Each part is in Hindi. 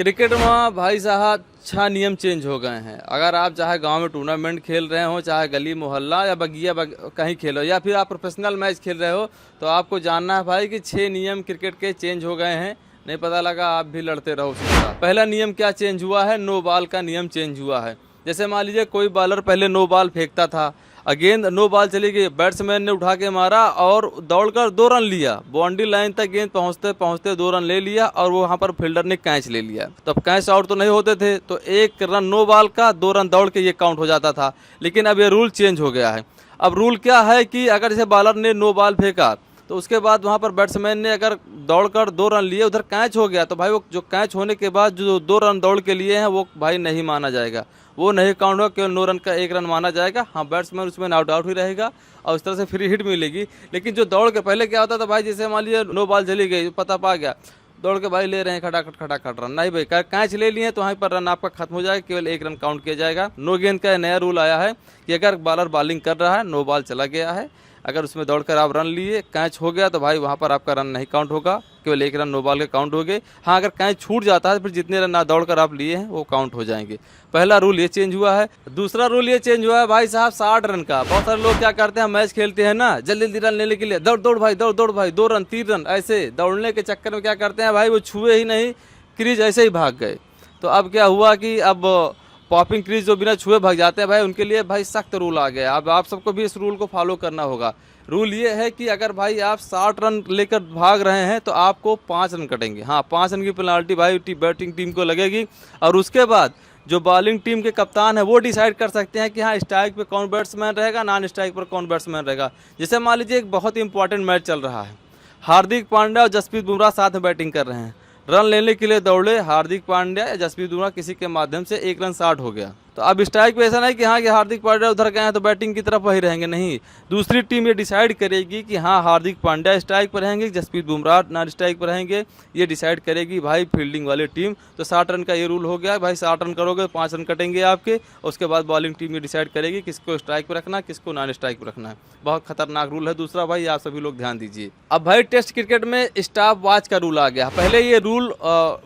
क्रिकेट में भाई साहब 6 नियम चेंज हो गए हैं। अगर आप चाहे गांव में टूर्नामेंट खेल रहे हो, चाहे गली मोहल्ला या बगिया कहीं खेलो, या फिर आप प्रोफेशनल मैच खेल रहे हो, तो आपको जानना है भाई कि 6 नियम क्रिकेट के चेंज हो गए हैं। नहीं पता लगा आप भी लड़ते रहो उसी तरह। पहला नियम क्या चेंज हुआ है? नो बॉल का नियम चेंज हुआ है। जैसे मान लीजिए कोई बॉलर पहले नो बॉल फेंकता था, गेंद नो बॉल चली गई, बैट्समैन ने उठा के मारा और दौड़कर 2 रन लिया, बाउंड्री लाइन तक गेंद पहुंचते पहुंचते 2 रन ले लिया और वो वहां पर फील्डर ने कैच ले लिया। तो अब कैच आउट तो नहीं होते थे, तो 1 रन नो बॉल का 2 रन दौड़ के ये काउंट हो जाता था। लेकिन अब ये रूल चेंज हो गया है। अब रूल क्या है कि अगर जैसे बॉलर ने नो बॉल फेंका तो उसके बाद वहां पर बैट्समैन ने अगर दौड़कर 2 रन लिए, उधर कैच हो गया, तो भाई वो जो कैच होने के बाद जो 2 रन दौड़ के लिए हैं वो भाई नहीं माना जाएगा, वो नहीं काउंट होगा, केवल 9 रन का 1 रन माना जाएगा। हाँ, बैट्समैन उसमें आउट ही रहेगा और उस तरह से फ्री हिट मिलेगी। लेकिन जो दौड़ के पहले क्या होता था भाई, जैसे मान लीजिए नो बॉल चली गई, पता पा गया, दौड़ के भाई ले रहे हैं खटाखट रन, नहीं भाई कैच ले लिए तो वहीं पर रन आपका खत्म हो जाएगा, केवल 1 रन काउंट किया जाएगा। नो गेंद का नया रूल आया है कि अगर बॉलर बॉलिंग कर रहा है, नो बॉल चला गया है, अगर उसमें दौड़कर आप रन लिए, कैच हो गया, तो भाई वहाँ पर आपका रन नहीं काउंट होगा, केवल 1 रन नो बॉल के काउंट हो गए। हाँ, अगर कैच छूट जाता है तो फिर जितने रन दौड़कर आप लिए हैं वो काउंट हो जाएंगे। पहला रूल ये चेंज हुआ है। दूसरा रूल ये चेंज हुआ है भाई साहब 60 रन का। बहुत सारे लोग क्या करते हैं, मैच खेलते हैं ना, जल्दी जल्दी रन लेने के लिए दौड़ भाई 2 रन 3 रन, ऐसे दौड़ने के चक्कर में क्या करते हैं भाई, वो छुए ही नहीं, क्रीज ऐसे ही भाग गए। तो अब क्या हुआ कि अब पॉपिंग क्रीज जो बिना छुए भाग जाते हैं भाई, उनके लिए भाई सख्त रूल आ गया। अब आप सबको भी इस रूल को फॉलो करना होगा। रूल ये है कि अगर भाई आप 60 रन लेकर भाग रहे हैं तो आपको 5 रन कटेंगे। हाँ, 5 रन की पेनाल्टी भाई बैटिंग टीम को लगेगी। और उसके बाद जो बॉलिंग टीम के कप्तान है वो डिसाइड कर सकते हैं कि हाँ, स्ट्राइक पे कौन बैट्समैन रहेगा, नॉन स्ट्राइक पर कौन बैट्समैन रहेगा। जैसे मान लीजिए एक बहुत ही इंपॉर्टेंट मैच चल रहा है, हार्दिक पांड्या और जसप्रीत बुमराह साथ में बैटिंग कर रहे हैं, रन लेने के लिए दौड़े हार्दिक पांड्या या जसप्रीत बुमराह, किसी के माध्यम से 1 रन शॉर्ट हो गया। तो अब स्ट्राइक पे ऐसा नहीं कि हाँ कि हार्दिक पांड्या उधर गए हैं तो बैटिंग की तरफ वही रहेंगे, नहीं, दूसरी टीम ये डिसाइड करेगी कि हाँ हार्दिक पांड्या स्ट्राइक पर रहेंगे, जसप्रीत बुमराह नॉन स्ट्राइक पर रहेंगे, ये डिसाइड करेगी भाई फील्डिंग वाली टीम। तो 60 रन का ये रूल हो गया है भाई, 60 रन करोगे 5 रन कटेंगे आपके। उसके बाद बॉलिंग टीम ये डिसाइड करेगी किसको स्ट्राइक पर रखना है, किसको नॉन स्ट्राइक पर रखना है। बहुत खतरनाक रूल है। दूसरा भाई आप सभी लोग ध्यान दीजिए, अब भाई टेस्ट क्रिकेट में स्टॉप वॉच का रूल आ गया। पहले ये रूल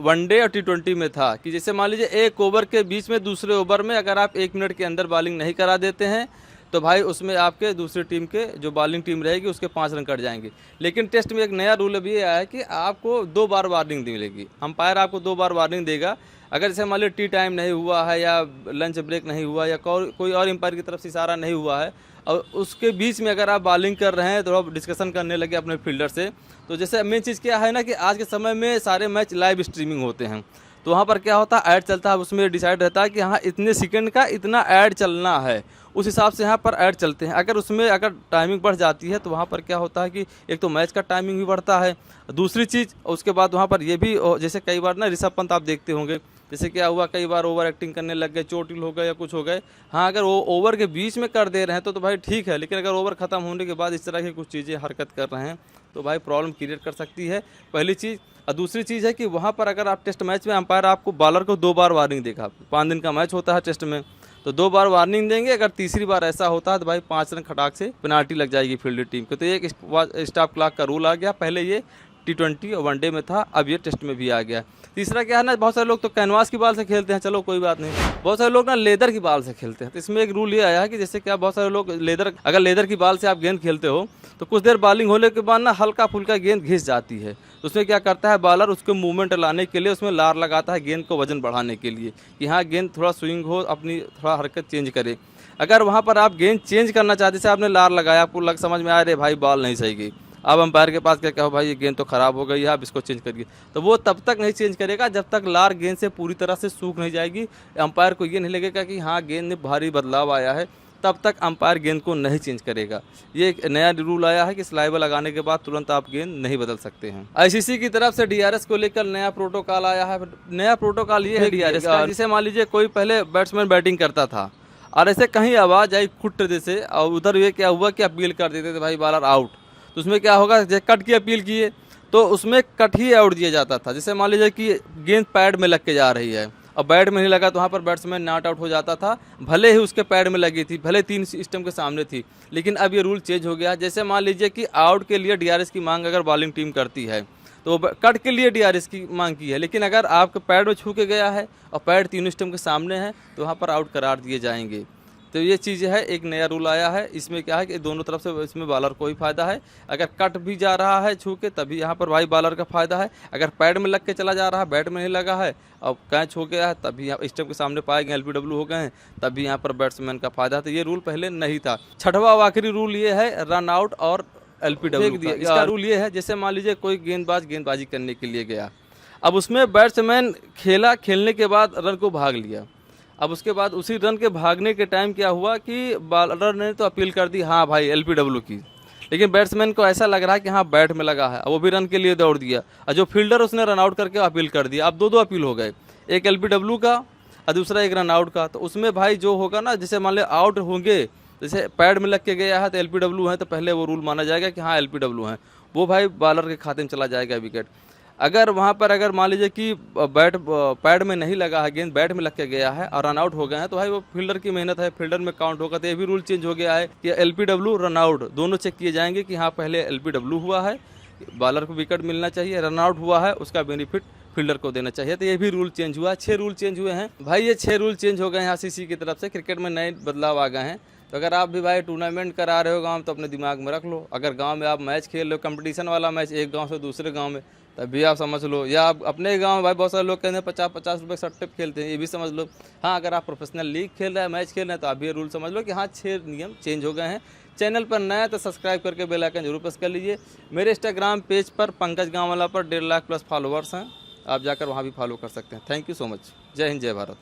वनडे और T20 में था कि जैसे मान लीजिए 1 ओवर के बीच में दूसरे ओवर में अगर आप 1 मिनट के अंदर बॉलिंग नहीं करा देते हैं तो भाई उसमें आपके दूसरी टीम के जो बॉलिंग टीम रहेगी उसके 5 रन कट जाएंगे। लेकिन टेस्ट में एक नया रूल अभी आया है कि आपको 2 बार वार्निंग मिलेगी। अंपायर आपको 2 बार वार्निंग देगा। अगर जैसे मान लीजिए टी टाइम नहीं हुआ है या लंच ब्रेक नहीं हुआ या कोई और अंपायर की तरफ से इशारा नहीं हुआ है और उसके बीच में अगर आप बॉलिंग कर रहे हैं तो आप डिस्कशन करने लगे अपने फील्डर से, तो जैसे मेन चीज़ क्या है ना कि आज के समय में सारे मैच लाइव स्ट्रीमिंग होते हैं, तो वहाँ पर क्या होता है, ऐड चलता है, उसमें डिसाइड रहता है कि हाँ इतने सेकंड का इतना ऐड चलना है, उस हिसाब से यहाँ पर ऐड चलते हैं। अगर उसमें अगर टाइमिंग बढ़ जाती है तो वहाँ पर क्या होता है कि एक तो मैच का टाइमिंग भी बढ़ता है, दूसरी चीज़ उसके बाद वहाँ पर ये भी जैसे कई बार ना ऋषभ पंत आप देखते होंगे, जैसे क्या हुआ कई बार ओवर एक्टिंग करने लग गए, चोटिल हो गए या कुछ हो गए। हाँ, अगर वो ओवर के बीच में कर दे रहे हैं तो भाई ठीक है, लेकिन अगर ओवर ख़त्म होने के बाद इस तरह की कुछ चीज़ें हरकत कर रहे हैं तो भाई प्रॉब्लम क्रिएट कर सकती है, पहली चीज़। और दूसरी चीज़ है कि वहाँ पर अगर आप टेस्ट मैच में अंपायर आपको बॉलर को 2 बार वार्निंग देगा, 5 दिन का मैच होता है टेस्ट में, तो 2 बार वार्निंग देंगे। अगर तीसरी बार ऐसा होता है तो भाई 5 रन खटाक से पेनाल्टी लग जाएगी फील्ड टीम को। तो एक स्टॉप क्लॉक का रूल आ गया। पहले ये T20 और वनडे में था, अब ये टेस्ट में भी आ गया। तीसरा क्या है ना, बहुत सारे लोग तो कैनवास की बॉल से खेलते हैं, चलो कोई बात नहीं, बहुत सारे लोग ना लेदर की बॉल से खेलते हैं। तो इसमें एक रूल ये आया है कि जैसे क्या बहुत सारे लोग अगर लेदर की बॉल से आप गेंद खेलते हो तो कुछ देर बॉलिंग होने के बाद ना हल्का फुल्का गेंद घिस जाती है, तो उसमें क्या करता है बॉलर, उसको मूवमेंट लाने के लिए उसमें लार लगाता है गेंद को वजन बढ़ाने के लिए कि हाँ गेंद थोड़ा स्विंग हो, अपनी थोड़ा हरकत चेंज करे। अगर वहाँ पर आप गेंद चेंज करना चाहते, जैसे आपने लार लगाया, आपको समझ में आया रे भाई बॉल नहीं सही गई, अब अंपायर के पास क्या कहो भाई ये गेंद तो ख़राब हो गई है, आप इसको चेंज करिए, तो वो तब तक नहीं चेंज करेगा जब तक लार गेंद से पूरी तरह से सूख नहीं जाएगी। अंपायर को ये नहीं लगेगा कि हाँ गेंद में भारी बदलाव आया है, तब तक अंपायर गेंद को नहीं चेंज करेगा। ये एक नया रूल आया है कि स्लाइबर लगाने के बाद तुरंत आप गेंद नहीं बदल सकते हैं। ICC की तरफ से DRS को लेकर नया प्रोटोकॉल आया है। नया प्रोटोकॉल ये है DRS का, जिसे मान लीजिए कोई पहले बैट्समैन बैटिंग करता था और ऐसे कहीं आवाज़ आई खुट जैसे, और उधर ये क्या हुआ कि अपील कर देते थे भाई बॉलर आउट, तो उसमें क्या होगा, जैसे कट की अपील किए तो उसमें कट ही आउट दिया जाता था। जैसे मान लीजिए कि गेंद पैड में लग के जा रही है और बैट में नहीं लगा तो वहाँ पर बैट्समैन नॉट आउट हो जाता था, भले ही उसके पैड में लगी थी, भले 3 सिस्टम के सामने थी। लेकिन अब ये रूल चेंज हो गया। जैसे मान लीजिए कि आउट के लिए DRS की मांग अगर बॉलिंग टीम करती है तो कट के लिए DRS की मांग की है। लेकिन अगर आपके पैड में छू के गया है और पैड तीनों स्टंप के सामने है तो वहाँ पर आउट करार दिए जाएंगे। तो ये चीज़ है, एक नया रूल आया है। इसमें क्या है कि दोनों तरफ से इसमें बॉलर को ही फ़ायदा है। अगर कट भी जा रहा है छू के तभी यहाँ पर भाई बॉलर का फ़ायदा है। अगर पैड में लग के चला जा रहा है, बैट में नहीं लगा है और कैच हो गया है तभी स्टंप के सामने पाए गए, LBW हो गए हैं, तभी यहाँ पर बैट्समैन का फ़ायदा है। तो ये रूल पहले नहीं था। छठवां और आखिरी रूल ये है रन आउट और LBW का। इसका रूल ये है, जैसे मान लीजिए कोई गेंदबाज गेंदबाजी करने के लिए गया, अब उसमें बैट्समैन खेलने के बाद रन को भाग लिया। अब उसके बाद उसी रन के भागने के टाइम क्या हुआ कि बॉलर ने तो अपील कर दी हाँ भाई LBW की, लेकिन बैट्समैन को ऐसा लग रहा है कि हाँ बैट में लगा है, वो भी रन के लिए दौड़ दिया और जो फील्डर उसने रन आउट करके अपील कर दिया। अब दो अपील हो गए, एक LBW का और दूसरा एक रन आउट का। तो उसमें भाई जो होगा ना, जैसे मान लिया आउट होंगे, जैसे पैड में लग के गया है तो LBW है, तो पहले वो रूल माना जाएगा कि हाँ LBW है, वो भाई बॉलर के खाते में चला जाएगा विकेट। अगर वहाँ पर अगर मान लीजिए कि पैड में नहीं लगा है, गेंद बैट में लग के गया है और रन आउट हो गए हैं, तो भाई वो फील्डर की मेहनत है, फील्डर में काउंट होगा। तो ये भी रूल चेंज हो गया है कि LBW रन आउट दोनों चेक किए जाएंगे कि हाँ पहले LBW हुआ है, बॉलर को विकेट मिलना चाहिए, रन आउट हुआ है उसका बेनिफिट फील्डर को देना चाहिए। तो ये भी रूल चेंज हुआ। 6 रूल चेंज हुए हैं भाई, ये 6 रूल चेंज हो गए हैं ICC की तरफ से। क्रिकेट में नए बदलाव आ गए हैं। तो अगर आप भी भाई टूर्नामेंट करा रहे हो गाँव, तो अपने दिमाग में रख लो। अगर गाँव में आप मैच खेल रहे हो, कंपटीशन वाला मैच, एक गाँव से दूसरे गाँव में, तभी आप समझ लो। या आप अपने गांव में भाई बहुत सारे लोग कहते हैं 50-50 रुपये सट्टे खेलते हैं, ये भी समझ लो। हाँ, अगर आप प्रोफेशनल लीग खेल रहे हैं, मैच खेल रहे हैं, तो आप ये रूल समझ लो कि हाँ 6 नियम चेंज हो गए हैं। चैनल पर नया है तो सब्सक्राइब करके बेल आइकन जरूर प्रेस कर लीजिए। मेरे इंस्टाग्राम पेज पर पंकज गाँव वाला पर 1.5 लाख+ फॉलोवर्स हैं, आप जाकर वहाँ भी फॉलो कर सकते हैं। Thank you so much. जय हिंद, जय भारत।